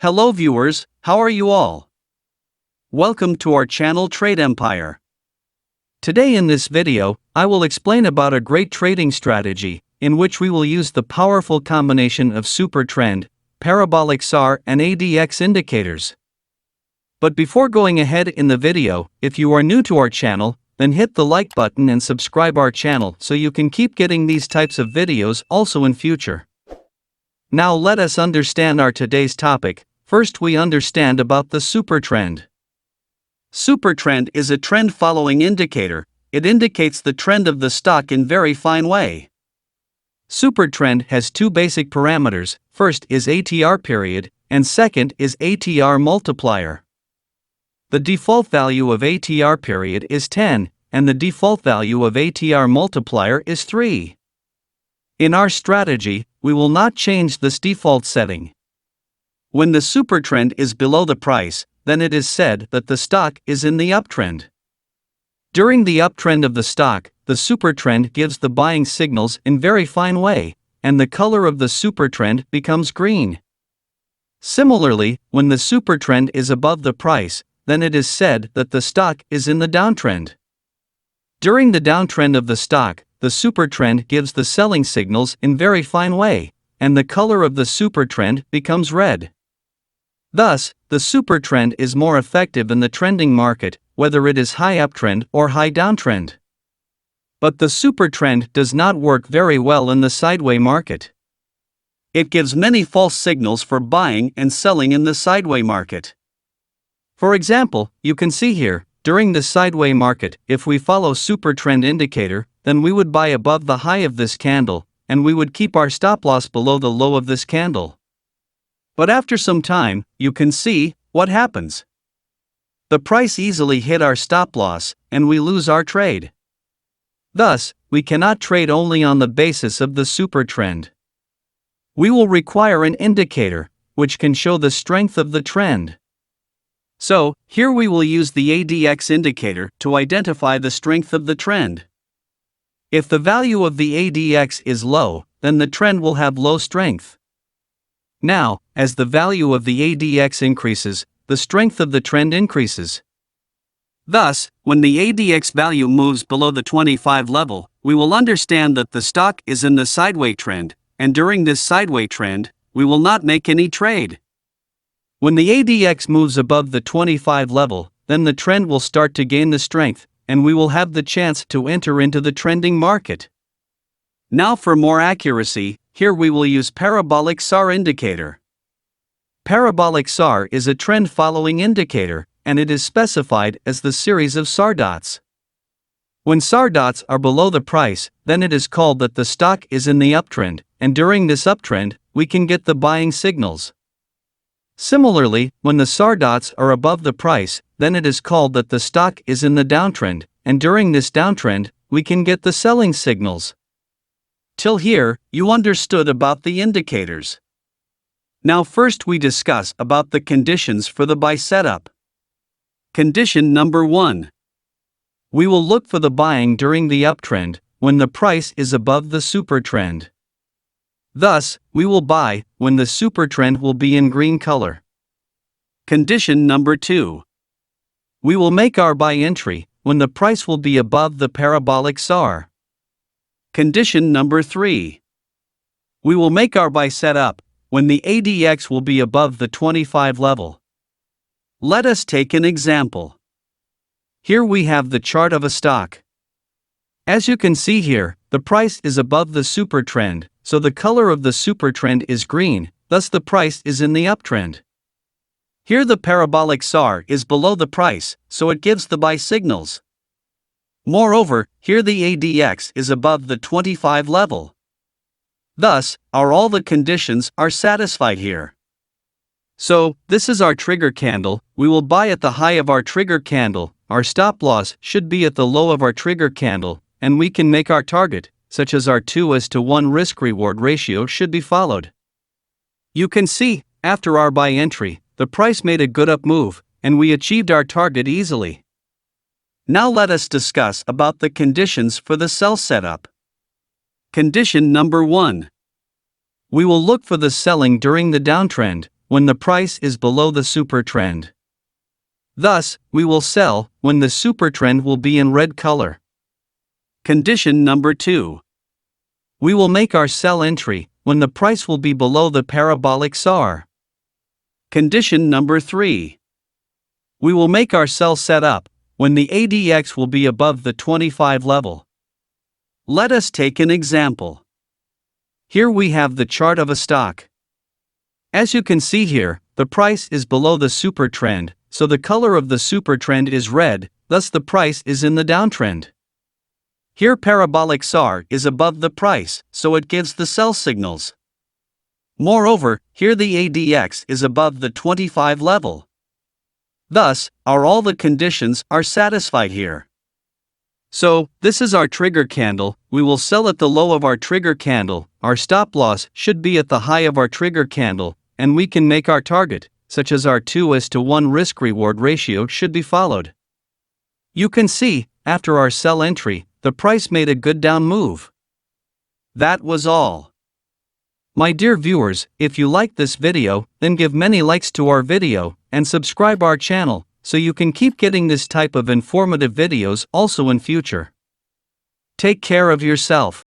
Hello viewers, how are you all? Welcome to our channel Trade Empire. Today in this video, I will explain about a great trading strategy, in which we will use the powerful combination of supertrend, parabolic SAR and ADX indicators. But before going ahead in the video, if you are new to our channel, then hit the like button and subscribe our channel so you can keep getting these types of videos also in future. Now let us understand our today's topic. First we understand about the supertrend. Supertrend is a trend following indicator. It indicates the trend of the stock in very fine way. Supertrend has two basic parameters. First is ATR period, and second is ATR multiplier. The default value of ATR period is 10, and the default value of ATR multiplier is 3. In our strategy, we will not change this default setting. When the supertrend is below the price, then it is said that the stock is in the uptrend. During the uptrend of the stock, the supertrend gives the buying signals in very fine way, and the color of the supertrend becomes green. Similarly, when the supertrend is above the price, then it is said that the stock is in the downtrend. During the downtrend of the stock, the supertrend gives the selling signals in very fine way, and the color of the supertrend becomes red. Thus, the supertrend is more effective in the trending market, whether it is high uptrend or high downtrend. But the supertrend does not work very well in the sideway market. It gives many false signals for buying and selling in the sideway market. For example, you can see here, during the sideway market, if we follow supertrend indicator, then we would buy above the high of this candle, and we would keep our stop loss below the low of this candle. But after some time, you can see what happens. The price easily hit our stop loss, and we lose our trade. Thus, we cannot trade only on the basis of the supertrend. We will require an indicator, which can show the strength of the trend. So, here we will use the ADX indicator to identify the strength of the trend. If the value of the ADX is low, then the trend will have low strength. Now, as the value of the ADX increases, the strength of the trend increases. Thus, when the ADX value moves below the 25 level, we will understand that the stock is in the sideway trend, and during this sideway trend, we will not make any trade. When the ADX moves above the 25 level, then the trend will start to gain the strength, and we will have the chance to enter into the trending market. Now for more accuracy, here we will use Parabolic SAR indicator. Parabolic SAR is a trend following indicator, and it is specified as the series of SAR dots. When SAR dots are below the price, then it is called that the stock is in the uptrend, and during this uptrend, we can get the buying signals. Similarly, when the SAR dots are above the price, then it is called that the stock is in the downtrend, and during this downtrend, we can get the selling signals. Till here, you understood about the indicators. Now first we discuss about the conditions for the buy setup. Condition number 1. We will look for the buying during the uptrend, when the price is above the supertrend. Thus, we will buy when the supertrend will be in green color. Condition number 2. We will make our buy entry when the price will be above the parabolic SAR. Condition number 3. We will make our buy setup when the ADX will be above the 25 level. Let us take an example. Here we have the chart of a stock. As you can see here, the price is above the supertrend, so the color of the supertrend is green, thus the price is in the uptrend. Here the parabolic SAR is below the price, so it gives the buy signals. Moreover, here the ADX is above the 25 level. Thus, all the conditions are satisfied here. So, this is our trigger candle. We will buy at the high of our trigger candle, our stop loss should be at the low of our trigger candle, and we can make our target, such as our 2:1 risk-reward ratio should be followed. You can see, after our buy entry, the price made a good up move, and we achieved our target easily. Now let us discuss about the conditions for the sell setup. Condition number 1. We will look for the selling during the downtrend, when the price is below the supertrend. Thus, we will sell when the supertrend will be in red color. Condition number 2. We will make our sell entry when the price will be below the parabolic SAR. Condition number 3. We will make our sell setup when the ADX will be above the 25 level. Let us take an example. Here we have the chart of a stock. As you can see here, the price is below the supertrend, so the color of the supertrend is red, thus the price is in the downtrend. Here Parabolic SAR is above the price, so it gives the sell signals. Moreover, here the ADX is above the 25 level. Thus, all the conditions are satisfied here. So, this is our trigger candle. We will sell at the low of our trigger candle, our stop loss should be at the high of our trigger candle, and we can make our target, such as our 2:1 risk-reward ratio should be followed. You can see, after our sell entry, the price made a good down move. That was all. My dear viewers, if you like this video, then give many likes to our video, and subscribe our channel, so you can keep getting this type of informative videos also in future. Take care of yourself.